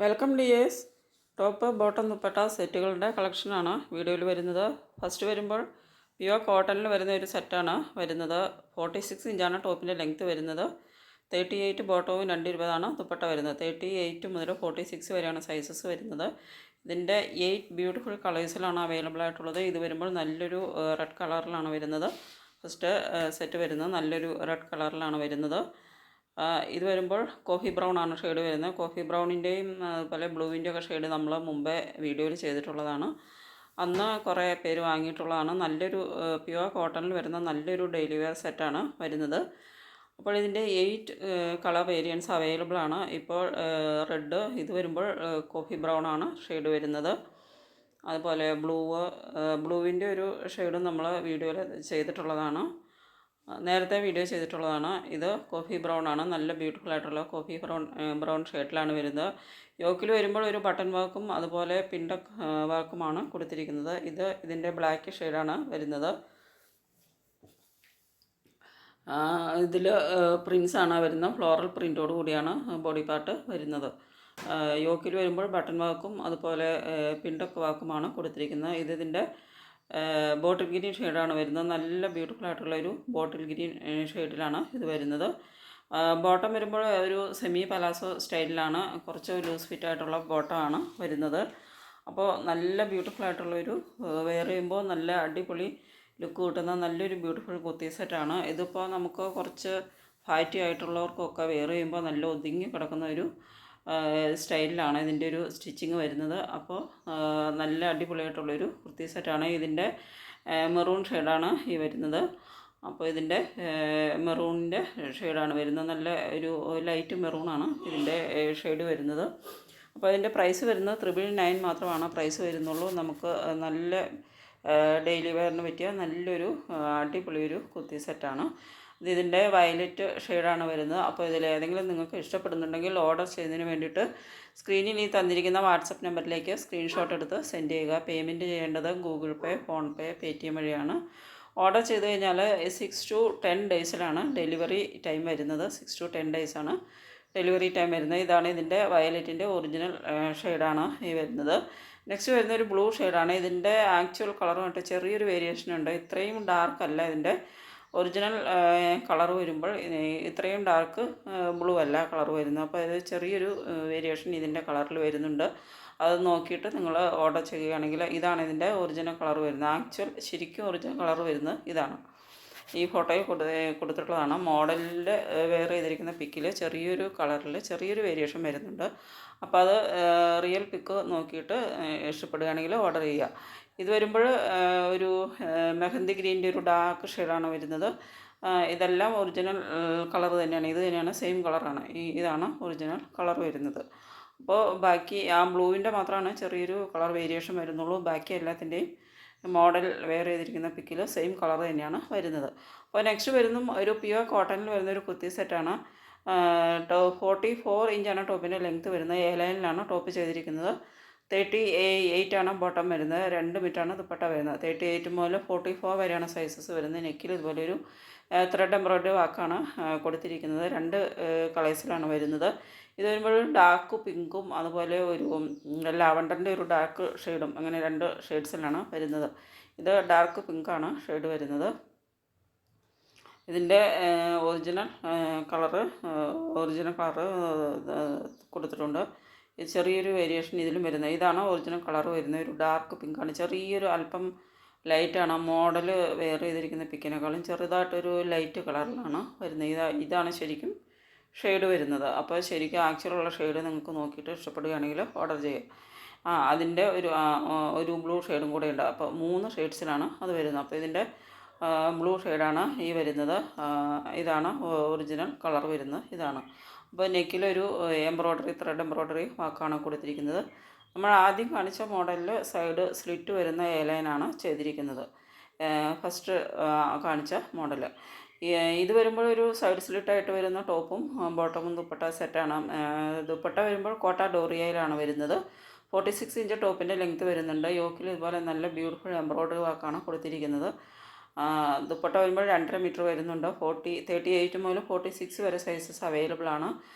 Welcome dears. Top bottom dupatta സെറ്റുകളുടെ കളക്ഷനാണ് വീഡിയോയിൽ വരുന്നത്. ഫസ്റ്റ് വരുമ്പോൾ പ്യുവർ കോട്ടണിൽ വരുന്ന ഒരു സെറ്റാണ് വരുന്നത്. 46 ഇഞ്ചാണ് ടോപ്പിൻ്റെ ലെങ്ത്ത് വരുന്നത്. 38 ബോട്ടവും 220 ദുപ്പട്ട വരുന്നത്. 38 മുതൽ 46 വരെയാണ് സൈസസ് വരുന്നത്. ഇതിൻ്റെ 8 ബ്യൂട്ടിഫുൾ കളേഴ്സിലാണ് അവൈലബിൾ ആയിട്ടുള്ളത്. ഇത് വരുമ്പോൾ നല്ലൊരു റെഡ് കളറിലാണ് വരുന്നത്. ഫസ്റ്റ് സെറ്റ് വരുന്നത് നല്ലൊരു റെഡ് കളറിലാണ് വരുന്നത്. ഇത് വരുമ്പോൾ കോഫി ബ്രൗൺ ആണ് ഷെയ്ഡ് വരുന്നത്. കോഫി ബ്രൗണിൻ്റെയും അതുപോലെ ബ്ലൂവിൻ്റെ ഒക്കെ ഷെയ്ഡ് നമ്മൾ മുമ്പേ വീഡിയോയിൽ ചെയ്തിട്ടുള്ളതാണ്. അന്ന് കുറേ പേര് വാങ്ങിയിട്ടുള്ളതാണ്. നല്ലൊരു പ്യുവർ കോട്ടണിൽ വരുന്ന നല്ലൊരു ഡെയിലി വെയർ സെറ്റാണ് വരുന്നത്. അപ്പോൾ ഇതിൻ്റെ 8 കളർ വേരിയൻസ് അവൈലബിൾ ആണ്. ഇപ്പോൾ റെഡ്, ഇത് വരുമ്പോൾ കോഫി ബ്രൗൺ ആണ് ഷെയ്ഡ് വരുന്നത്. അതുപോലെ ബ്ലൂവിൻ്റെ ഒരു ഷെയ്ഡും നമ്മൾ വീഡിയോയിൽ ചെയ്തിട്ടുള്ളതാണ്, നേരത്തെ വീഡിയോ ചെയ്തിട്ടുള്ളതാണ്. ഇത് കോഫി ബ്രൗൺ ആണ്. നല്ല ബ്യൂട്ടിഫുൾ ആയിട്ടുള്ള കോഫി ബ്രൗൺ ഷെയ്ഡിലാണ് വരുന്നത്. യോക്കിൽ വരുമ്പോൾ ഒരു ബട്ടൺ വർക്കും അതുപോലെ പിൻഡക് വർക്കുമാണ് കൊടുത്തിരിക്കുന്നത്. ഇതിൻ്റെ ബ്ലാക്ക് ഷെയ്ഡാണ് വരുന്നത്. ഇതിൽ പ്രിൻസാണ് വരുന്നത്. ഫ്ലോറൽ പ്രിൻ്റോട് കൂടിയാണ് ബോഡി പാർട്ട് വരുന്നത്. യോക്കിൽ വരുമ്പോൾ ബട്ടൺ വർക്കും അതുപോലെ പിൻഡക് വർക്കുമാണ് കൊടുത്തിരിക്കുന്നത്. ഇതിൻ്റെ ബോട്ടിൽ ഗ്രീൻ ഷെയ്ഡാണ് വരുന്നത്. നല്ല ബ്യൂട്ടിഫുൾ ആയിട്ടുള്ളൊരു ബോട്ടിൽ ഗ്രീൻ ഷെയ്ഡിലാണ് ഇത് വരുന്നത്. ബോട്ടം വരുമ്പോൾ ഒരു സെമി പലാസോ സ്റ്റൈലിലാണ്, കുറച്ച് ലൂസ് ഫിറ്റ് ആയിട്ടുള്ള ബോട്ടമാണ് വരുന്നത്. അപ്പോൾ നല്ല ബ്യൂട്ടിഫുൾ ആയിട്ടുള്ളൊരു വെയർ ചെയ്യുമ്പോൾ നല്ല അടിപൊളി ലുക്ക് കിട്ടുന്ന നല്ലൊരു ബ്യൂട്ടിഫുൾ കുർത്തി സെറ്റാണ്. ഇതിപ്പോൾ നമുക്ക് കുറച്ച് ഫാറ്റി ആയിട്ടുള്ളവർക്കൊക്കെ വെയർ ചെയ്യുമ്പോൾ നല്ല ഒതുങ്ങി കിടക്കുന്ന ഒരു സ്റ്റൈലിലാണ് ഇതിൻ്റെ ഒരു സ്റ്റിച്ചിങ് വരുന്നത്. അപ്പോൾ നല്ല അടിപൊളിയായിട്ടുള്ളൊരു കുർത്തി സെറ്റാണ്. ഇതിൻ്റെ മെറൂൺ ഷെയ്ഡാണ് ഈ വരുന്നത്. അപ്പോൾ ഇതിൻ്റെ മെറൂണിൻ്റെ ഷെയ്ഡാണ് വരുന്നത്. നല്ല ഒരു ലൈറ്റ് മെറൂണാണ് ഇതിൻ്റെ ഷെയ്ഡ് വരുന്നത്. അപ്പോൾ അതിൻ്റെ പ്രൈസ് വരുന്നത് 999 മാത്രമാണ് പ്രൈസ് വരുന്നുള്ളൂ. നമുക്ക് നല്ല ഡെയിലി വെയറിന് പറ്റിയ നല്ലൊരു അടിപൊളി ഒരു കുർത്തി സെറ്റാണ്. ഇതിൻ്റെ വയലറ്റ് ഷെയ്ഡാണ് വരുന്നത്. അപ്പോൾ ഇതിലേതെങ്കിലും നിങ്ങൾക്ക് ഇഷ്ടപ്പെടുന്നുണ്ടെങ്കിൽ ഓർഡർ ചെയ്യുന്നതിന് വേണ്ടിയിട്ട് സ്ക്രീനിൽ ഈ തന്നിരിക്കുന്ന വാട്സപ്പ് നമ്പറിലേക്ക് സ്ക്രീൻഷോട്ട് എടുത്ത് സെൻഡ് ചെയ്യുക. പേയ്മെൻറ്റ് ചെയ്യേണ്ടത് ഗൂഗിൾ പേ, ഫോൺപേ, പേടിഎം വഴിയാണ്. ഓർഡർ ചെയ്ത് കഴിഞ്ഞാൽ 6 to 10 ഡേയ്സിലാണ് ഡെലിവറി ടൈം വരുന്നത്. 6 to 10 ഡേയ്സാണ് ഡെലിവറി ടൈം വരുന്നത്. ഇതാണ് ഇതിൻ്റെ വയലറ്റിൻ്റെ ഒറിജിനൽ ഷെയ്ഡാണ് ഈ വരുന്നത്. നെക്സ്റ്റ് വരുന്ന ഒരു ബ്ലൂ ഷെയ്ഡാണ്. ഇതിൻ്റെ ആക്ച്വൽ കളറുമായിട്ട് ചെറിയൊരു വേരിയേഷൻ ഉണ്ട്. ഇത്രയും ഡാർക്ക് അല്ല ഇതിൻ്റെ ഒറിജിനൽ കളർ വരുമ്പോൾ ഇത്രയും ഡാർക്ക് ബ്ലൂ അല്ല കളർ വരുന്നത്. അപ്പോൾ ഇത് ചെറിയൊരു വേരിയേഷൻ ഇതിൻ്റെ കളറിൽ വരുന്നുണ്ട്. അത് നോക്കിയിട്ട് നിങ്ങൾ ഓർഡർ ചെയ്യുകയാണെങ്കിൽ ഇതാണ് ഇതിൻ്റെ ഒറിജിനൽ കളർ വരുന്നത്. ശരിക്കും ഒറിജിനൽ കളർ വരുന്നത് ഇതാണ്. ഈ ഫോട്ടോയിൽ കൊടുത്തിട്ടുള്ളതാണ്. മോഡലിൽ വെയർ ചെയ്തിരിക്കുന്ന പിക്കിൽ ചെറിയൊരു കളറിൽ ചെറിയൊരു വേരിയേഷൻ വരുന്നുണ്ട്. അപ്പോൾ അത് റിയൽ പിക്ക് നോക്കിയിട്ട് ഇഷ്ടപ്പെടുകയാണെങ്കിൽ ഓർഡർ ചെയ്യുക. ഇത് വരുമ്പോൾ ഒരു മെഹന്തി ഗ്രീൻ്റെ ഒരു ഡാർക്ക് ഷെയ്ഡാണ് വരുന്നത്. ഇതെല്ലാം ഒറിജിനൽ കളർ തന്നെയാണ്. ഇത് തന്നെയാണ്, സെയിം കളറാണ്. ഇതാണ് ഒറിജിനൽ കളർ വരുന്നത്. അപ്പോൾ ബാക്കി ആ ബ്ലൂവിൻ്റെ മാത്രമാണ് ചെറിയൊരു കളർ വേരിയേഷൻ വരുന്നുള്ളൂ. ബാക്കി എല്ലാത്തിൻ്റെയും മോഡൽ വെയർ ചെയ്തിരിക്കുന്ന പിക്കിൽ സെയിം കളർ തന്നെയാണ് വരുന്നത്. അപ്പോൾ നെക്സ്റ്റ് വരുന്ന ഒരു പ്യുവർ കോട്ടണിൽ വരുന്നൊരു കുർത്തി സെറ്റാണ്. 44 ഇഞ്ചാണ് ടോപ്പിൻ്റെ ലെങ്ത്ത് വരുന്നത്. എ ലൈനിലാണ് ടോപ്പ് ചെയ്തിരിക്കുന്നത്. 38 ആണ് ബോട്ടം വരുന്നത്. 2 മീറ്ററാണ് ദുപ്പട്ട വരുന്നത്. 38 മുതൽ 44 വരെയാണ് സൈസസ് വരുന്നത്. നെക്കിൽ ഇതുപോലൊരു ത്രെഡ് എംബ്രോയ്ഡറി വാക്കാണ് കൊടുത്തിരിക്കുന്നത്. 2 കളേഴ്സിലാണ് വരുന്നത്. ഇത് വരുമ്പോൾ ഡാർക്ക് പിങ്കും അതുപോലെ ഒരു ലാവണ്ടറിൻ്റെ ഒരു ഡാർക്ക് ഷെയ്ഡും, അങ്ങനെ 2 ഷെയ്ഡ്സിലാണ് വരുന്നത്. ഇത് ഡാർക്ക് പിങ്കാണ് ഷെയ്ഡ് വരുന്നത്. ഇതിൻ്റെ ഒറിജിനൽ കളറ് കൊടുത്തിട്ടുണ്ട്. ചെറിയൊരു വേരിയേഷൻ ഇതിലും വരുന്നത്. ഇതാണ് ഒറിജിനൽ കളർ വരുന്നത്. ഒരു ഡാർക്ക് പിങ്കാണ്. ചെറിയൊരു അല്പം ലൈറ്റാണ്. മോഡൽ വെയർ ചെയ്തിരിക്കുന്ന പിക്കിനേക്കാളും ചെറുതായിട്ടൊരു ലൈറ്റ് കളറിലാണ് വരുന്നത്. ഇതാണ് ശരിക്കും ഷെയ്ഡ് വരുന്നത്. അപ്പോൾ ശരിക്കും ആക്ച്വലുള്ള ഷെയ്ഡ് നിങ്ങൾക്ക് നോക്കിയിട്ട് ഇഷ്ടപ്പെടുകയാണെങ്കിൽ ഓർഡർ ചെയ്യുക. അതിൻ്റെ ഒരു ബ്ലൂ ഷെയ്ഡും കൂടെ ഉണ്ട്. അപ്പോൾ 3 ഷെയ്ഡ്സിലാണ് അത് വരുന്നത്. അപ്പോൾ ഇതിൻ്റെ ബ്ലൂ ഷെയ്ഡാണ് ഈ വരുന്നത്. ഇതാണ് ഒറിജിനൽ കളർ വരുന്നത്. ഇതാണ്. അപ്പോൾ നെക്കിലൊരു ത്രെഡ് എംബ്രോയ്ഡറി വാക്കാണ് കൊടുത്തിരിക്കുന്നത്. നമ്മൾ ആദ്യം കാണിച്ച മോഡലിൽ സൈഡ് സ്ലിറ്റ് വരുന്ന എ ലൈനാണ് ചെയ്തിരിക്കുന്നത്. ഫസ്റ്റ് കാണിച്ച മോഡൽ. ഇത് വരുമ്പോൾ ഒരു സൈഡ് സ്ലിറ്റായിട്ട് വരുന്ന ടോപ്പും ബോട്ടമും ദുപ്പട്ട സെറ്റാണ്. ദുപ്പട്ട വരുമ്പോൾ കോട്ട ഡോറിയയിലാണ് വരുന്നത്. 46 ഇഞ്ച് ടോപ്പിൻ്റെ ലെങ്ത്ത് വരുന്നുണ്ട്. യോക്കിൽ ഇതുപോലെ നല്ല ബ്യൂട്ടിഫുൾ എംബ്രോയ്ഡറി വാക്കാണ് കൊടുത്തിരിക്കുന്നത്. ദുപ്പട്ട വരുമ്പോൾ 2.5 മീറ്റർ വരുന്നുണ്ട്. 38 മുതൽ 46 വരെ സൈസസ് അവൈലബിൾ ആണ്.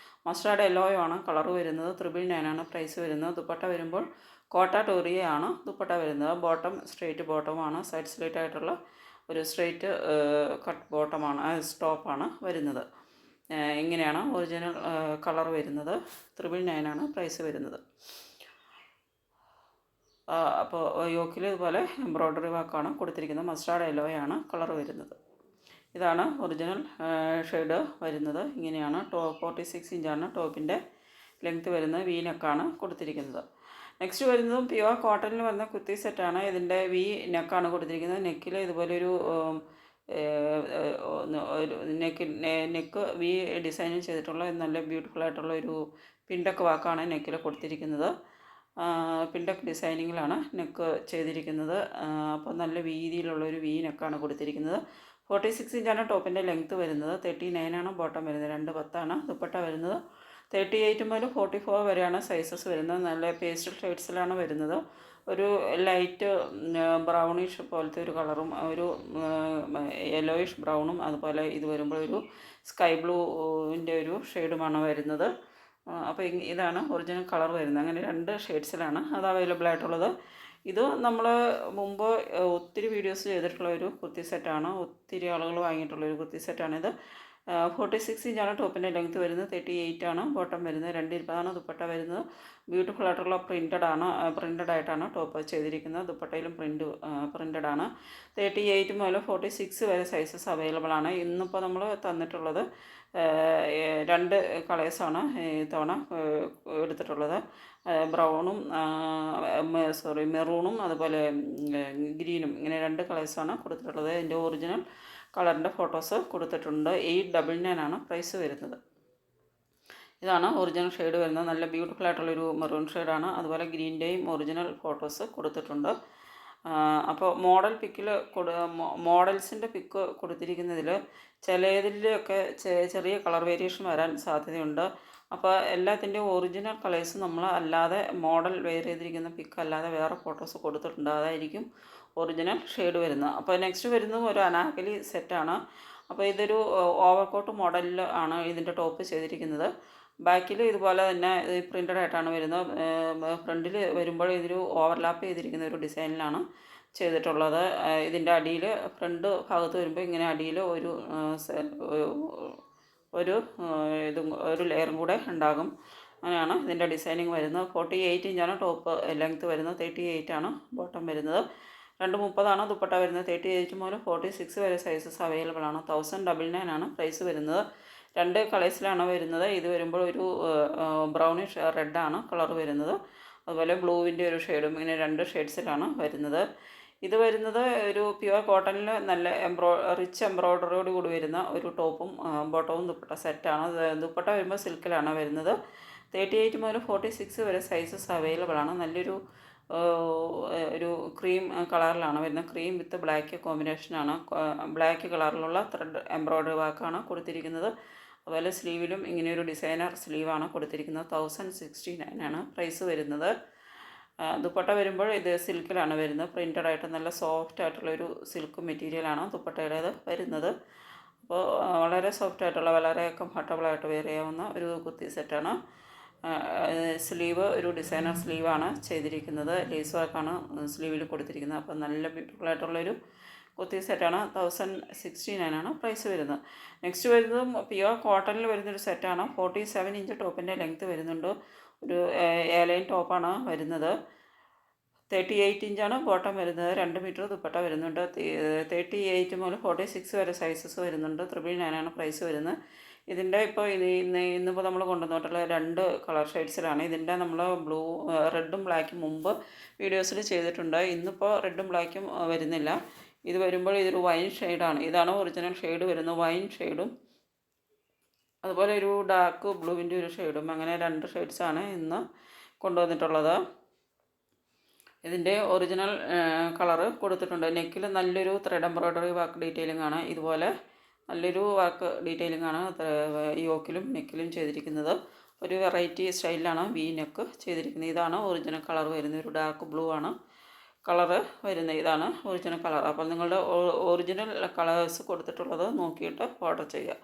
മസ്റ്റാർഡ് യെല്ലോയാണ് കളർ വരുന്നത്. 999 പ്രൈസ് വരുന്നത്. ദുപ്പട്ട വരുമ്പോൾ കോട്ട ടോറിയയാണ് ദുപ്പട്ട വരുന്നത്. ബോട്ടം സ്ട്രെയിറ്റ് ബോട്ടമാണ്, സൈഡ് സ്ലിറ്റ് ആയിട്ടുള്ള ഒരു സ്ട്രെയിറ്റ് കട്ട് ബോട്ടമാണ്, സ്റ്റോപ്പാണ് വരുന്നത്. ഇങ്ങനെയാണ് ഒറിജിനൽ കളർ വരുന്നത്. 999 പ്രൈസ് വരുന്നത്. അപ്പോൾ യോക്കിൽ ഇതുപോലെ എംബ്രോയ്ഡറി വർക്കാണ് കൊടുത്തിരിക്കുന്നത്. മസ്റ്റാർഡ് യെല്ലോയാണ് കളർ വരുന്നത്. ഇതാണ് ഒറിജിനൽ ഷെയ്ഡ് വരുന്നത്. ഇങ്ങനെയാണ് 46 ഇഞ്ചാണ് ടോപ്പിൻ്റെ ലെങ്ത്ത് വരുന്നത്. വി നെക്കാണ് കൊടുത്തിരിക്കുന്നത്. നെക്സ്റ്റ് വരുന്നതും പ്യുവർ കോട്ടണിൽ വരുന്ന കുർത്തി സെറ്റാണ്. ഇതിൻ്റെ വി നെക്കാണ് കൊടുത്തിരിക്കുന്നത്. നെക്കിൽ ഇതുപോലെ ഒരു നെക്ക് വി ഡിസൈൻ ചെയ്തിട്ടുള്ള നല്ല ബ്യൂട്ടിഫുൾ ആയിട്ടുള്ള ഒരു പിണ്ടക്ക് വാക്കാണ് നെക്കിൽ കൊടുത്തിരിക്കുന്നത്. പിണ്ടക്ക് ഡിസൈനിങ്ങിലാണ് നെക്ക് ചെയ്തിരിക്കുന്നത്. അപ്പോൾ നല്ല വീതിയിലുള്ളൊരു വി നെക്കാണ് കൊടുത്തിരിക്കുന്നത്. 46 ഇഞ്ചാണ് ടോപ്പിൻ്റെ ലെങ്ത്ത് വരുന്നത്. 39 ബോട്ടം വരുന്നത്. 210 ദുപ്പട്ട വരുന്നത്. 38 മുതൽ 44 വരെയാണ് സൈസസ് വരുന്നത്. നല്ല പേസ്റ്റൽ ഷെയ്ഡ്സിലാണ് വരുന്നത്. ഒരു ലൈറ്റ് ബ്രൗണിഷ് പോലത്തെ ഒരു കളറും ഒരു യെല്ലോയിഷ് ബ്രൗണും അതുപോലെ ഇത് വരുമ്പോൾ ഒരു സ്കൈ ബ്ലൂവിൻ്റെ ഒരു ഷെയ്ഡുമാണ് വരുന്നത്. അപ്പോൾ ഇതാണ് ഒറിജിനൽ കളർ വരുന്നത്. അങ്ങനെ 2 ഷെയ്ഡ്സിലാണ് അത് അവൈലബിൾ ആയിട്ടുള്ളത്. ഇത് നമ്മൾ മുമ്പ് ഒത്തിരി വീഡിയോസ് ചെയ്തിട്ടുള്ള ഒരു കുർത്തി സെറ്റാണ്. ഒത്തിരി ആളുകൾ വാങ്ങിയിട്ടുള്ളൊരു കുർത്തി സെറ്റാണിത്. 46 ഇഞ്ചാണ് ടോപ്പിൻ്റെ ലെങ്ത്ത് വരുന്നത്. 38 ബോട്ടം വരുന്നത്. 220 ദുപ്പട്ട വരുന്നത്. ബ്യൂട്ടിഫുൾ ആയിട്ടുള്ള പ്രിൻ്റഡ് ആയിട്ടാണ് ടോപ്പ് ചെയ്തിരിക്കുന്നത്. ദുപ്പട്ടയിലും പ്രിൻ്റഡ് ആണ്. 38 മുതൽ 46 വരെ സൈസസ് അവൈലബിൾ ആണ്. ഇന്നിപ്പോൾ നമ്മൾ തന്നിട്ടുള്ളത് 2 കളേഴ്സാണ് ഇത്തവണ എടുത്തിട്ടുള്ളത്. ബ്രൗണും മെറൂണും അതുപോലെ ഗ്രീനും, ഇങ്ങനെ 2 കളേഴ്സാണ് കൊടുത്തിട്ടുള്ളത്. ഇതിൻ്റെ ഒറിജിനൽ കളറിൻ്റെ ഫോട്ടോസ് കൊടുത്തിട്ടുണ്ട്. 899 പ്രൈസ് വരുന്നത്. ഇതാണ് ഒറിജിനൽ ഷെയ്ഡ് വരുന്നത്. നല്ല ബ്യൂട്ടിഫുൾ ആയിട്ടുള്ളൊരു മെറൂൺ ഷെയ്ഡാണ്. അതുപോലെ ഗ്രീൻ്റെയും ഒറിജിനൽ ഫോട്ടോസ് കൊടുത്തിട്ടുണ്ട്. അപ്പോൾ മോഡൽസിൻ്റെ പിക്ക് കൊടുത്തിരിക്കുന്നതിൽ ചിലതിലൊക്കെ ചെറിയ കളർ വേരിയേഷൻ വരാൻ സാധ്യതയുണ്ട്. അപ്പോൾ എല്ലാത്തിൻ്റെയും ഒറിജിനൽ കളേഴ്സ് നമ്മൾ അല്ലാതെ മോഡൽ വെയർ ചെയ്തിരിക്കുന്ന പിക്ക് അല്ലാതെ വേറെ ഫോട്ടോസ് കൊടുത്തിട്ടുണ്ട്. അതായിരിക്കും ഒറിജിനൽ ഷെയ്ഡ് വരുന്നത്. അപ്പോൾ നെക്സ്റ്റ് വരുന്നത് ഒരു അനാർക്കലി സെറ്റാണ്. അപ്പോൾ ഇതൊരു ഓവർകോട്ട് മോഡലിൽ ആണ് ഇതിൻ്റെ ടോപ്പ് ചെയ്തിരിക്കുന്നത്. ബാക്കിൽ ഇതുപോലെ തന്നെ പ്രിൻ്റഡ് ആയിട്ടാണ് വരുന്നത്. ഫ്രണ്ടിൽ വരുമ്പോൾ ഇതൊരു ഓവർലാപ്പ് ചെയ്തിരിക്കുന്ന ഒരു ഡിസൈനിലാണ് ചെയ്തിട്ടുള്ളത്. ഇതിൻ്റെ അടിയിൽ ഫ്രണ്ട് ഭാഗത്ത് വരുമ്പോൾ ഇങ്ങനെ അടിയിൽ ഒരു ലെയറും കൂടെ ഉണ്ടാകും. അങ്ങനെയാണ് ഇതിൻ്റെ ഡിസൈനിങ് വരുന്നത്. 48 ഇഞ്ചാണ് ടോപ്പ് ലെങ്ത്ത് വരുന്നത്. 38 ബോട്ടം വരുന്നത്. 230 ദുപ്പട്ട വരുന്നത്. 38 മുതൽ 46 വരെ സൈസസ് അവൈലബിൾ ആണ്. 1099 പ്രൈസ് വരുന്നത്. 2 കളേഴ്സിലാണ് വരുന്നത്. ഇത് വരുമ്പോൾ ഒരു ബ്രൗണിഷ് റെഡാണ് കളർ വരുന്നത്. അതുപോലെ ബ്ലൂവിൻ്റെ ഒരു ഷെയ്ഡും, ഇങ്ങനെ 2 ഷെയ്ഡ്സിലാണ് വരുന്നത്. ഇത് വരുന്നത് ഒരു പ്യുവർ കോട്ടണിൽ നല്ല റിച്ച് എംബ്രോയ്ഡറിയോട് കൂടി വരുന്ന ഒരു ടോപ്പും ബോട്ടവും ദുപ്പട്ട സെറ്റാണ്. ദുപ്പട്ട വരുമ്പോൾ സിൽക്കിലാണ് വരുന്നത്. 38 മുതൽ 46 വരെ സൈസസ് അവൈലബിൾ ആണ്. നല്ലൊരു ക്രീം കളറിലാണ് വരുന്നത്. ക്രീം വിത്ത് ബ്ലാക്ക് കോമ്പിനേഷനാണ്. ബ്ലാക്ക് കളറിലുള്ള ത്രെഡ് എംബ്രോയ്ഡറി വർക്കാണ് കൊടുത്തിരിക്കുന്നത്. അതുപോലെ സ്ലീവിലും ഇങ്ങനെയൊരു ഡിസൈനർ സ്ലീവാണ് കൊടുത്തിരിക്കുന്നത്. 1069 പ്രൈസ് വരുന്നത്. ദുപ്പട്ട വരുമ്പോൾ ഇത് സിൽക്കിലാണ് വരുന്നത്. പ്രിൻ്റഡ് ആയിട്ട് നല്ല സോഫ്റ്റ് ആയിട്ടുള്ളൊരു സിൽക്ക് മെറ്റീരിയലാണ് ദുപ്പട്ടയുടേത് വരുന്നത്. അപ്പോൾ വളരെ സോഫ്റ്റ് ആയിട്ടുള്ള, വളരെ കംഫർട്ടബിളായിട്ട് വെയർ ചെയ്യാവുന്ന ഒരു കുർത്തി സെറ്റാണ്. സ്ലീവ് ഒരു ഡിസൈനർ സ്ലീവാണ് ചെയ്തിരിക്കുന്നത്. ലേസ് വർക്കാണ് സ്ലീവിൽ കൊടുത്തിരിക്കുന്നത്. അപ്പോൾ നല്ല ബ്യൂട്ടിഫുൾ ആയിട്ടുള്ളൊരു കുർത്തി സെറ്റാണ്. 1069 പ്രൈസ് വരുന്നത്. നെക്സ്റ്റ് വരുന്നതും പ്യുവർ കോട്ടണിൽ വരുന്നൊരു സെറ്റാണ്. 47 ഇഞ്ച് ടോപ്പിൻ്റെ ലെങ്ത്ത് വരുന്നുണ്ട്. ഒരു എയർലൈൻ ടോപ്പാണ് വരുന്നത്. 38 ഇഞ്ചാണ് ബോട്ടം വരുന്നത്. 2 മീറ്റർ ദുപ്പട്ട വരുന്നുണ്ട്. 38 മുതൽ 46 വരെ സൈസസ് വരുന്നുണ്ട്. 999 പ്രൈസ് വരുന്നത്. ഇതിൻ്റെ ഇപ്പോൾ ഇന്നിപ്പോൾ നമ്മൾ കൊണ്ടുവന്നിട്ടുള്ള 2 കളർ ഷെയ്ഡ്സിലാണ്. ഇതിൻ്റെ നമ്മൾ റെഡും ബ്ലാക്കും മുമ്പ് വീഡിയോസിൽ ചെയ്തിട്ടുണ്ട്. ഇന്നിപ്പോൾ റെഡും ബ്ലാക്കും വരുന്നില്ല. ഇത് വരുമ്പോൾ ഇതൊരു വൈൻ ഷെയ്ഡാണ്. ഇതാണ് ഒറിജിനൽ ഷെയ്ഡ് വരുന്നത്. വൈൻ ഷെയ്ഡും അതുപോലെ ഒരു ഡാർക്ക് ബ്ലൂവിൻ്റെ ഒരു ഷെയ്ഡും, അങ്ങനെ 2 ഷെയ്ഡ്സാണ് ഇന്ന് കൊണ്ടുവന്നിട്ടുള്ളത്. ഇതിൻ്റെ ഒറിജിനൽ കളറ് കൊടുത്തിട്ടുണ്ട്. നെക്കിൽ നല്ലൊരു ത്രെഡ് എംബ്രോയ്ഡറി വർക്ക് ഡീറ്റെയിലിംഗ് ആണ്. ഇതുപോലെ നല്ലൊരു വർക്ക് ഡീറ്റെയിലിംഗ് ആണ് യോക്കിലും നെക്കിലും ചെയ്തിരിക്കുന്നത്. ഒരു വെറൈറ്റി സ്റ്റൈലിലാണ് വി നെക്ക് ചെയ്തിരിക്കുന്നത്. ഇതാണ് ഒറിജിനൽ കളർ വരുന്നത്. ഒരു ഡാർക്ക് ബ്ലൂ ആണ് കളറ് വരുന്നത്. ഇതാണ് ഒറിജിനൽ കളർ. അപ്പോൾ നിങ്ങളുടെ ഒറിജിനൽ കളേഴ്സ് കൊടുത്തിട്ടുള്ളത് നോക്കിയിട്ട് ഓർഡർ ചെയ്യുക.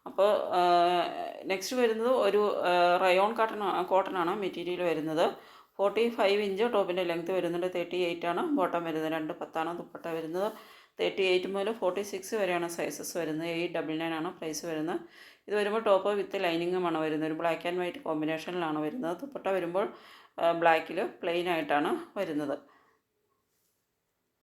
അപ്പോൾ നെക്സ്റ്റ് വരുന്നത് ഒരു റയോൺ കോട്ടനാണ് മെറ്റീരിയൽ വരുന്നത്. 45 ഇഞ്ച് ടോപ്പിൻ്റെ ലെങ്ത്ത് വരുന്നുണ്ട്. 38 ആണ് ബോട്ടം വരുന്നത്. 210 ദുപ്പട്ട വരുന്നത്. 38 മുതൽ 46 വരെയാണ് സൈസസ് വരുന്നത്. 899 ആണ് പ്രൈസ് വരുന്നത്. ഇത് വരുമ്പോൾ ടോപ്പ് വിത്ത് ലൈനിങ്ങുമാണ് വരുന്നത്. ഒരു ബ്ലാക്ക് ആൻഡ് വൈറ്റ് കോമ്പിനേഷനിലാണ് വരുന്നത്. ദുപ്പട്ട വരുമ്പോൾ ബ്ലാക്കിൽ പ്ലെയിൻ ആയിട്ടാണ് വരുന്നത്.